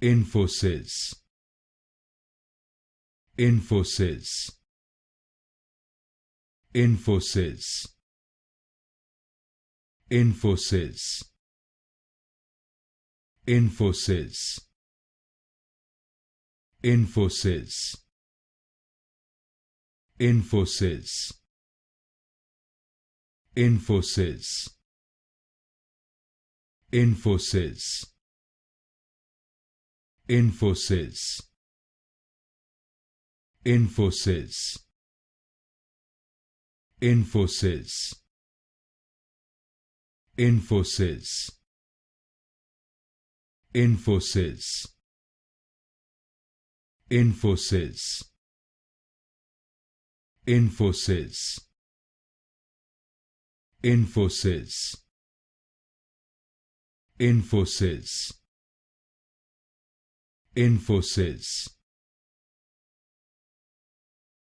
Infosys, Infosys, Infosys, Infosys, Infosys, Infosys, Infosys, Infosys, Infosys, Infosys, Infosys, Infosys, Infosys, Infosys, Infosys, Infosys, Infosys, Infosys, Infosys,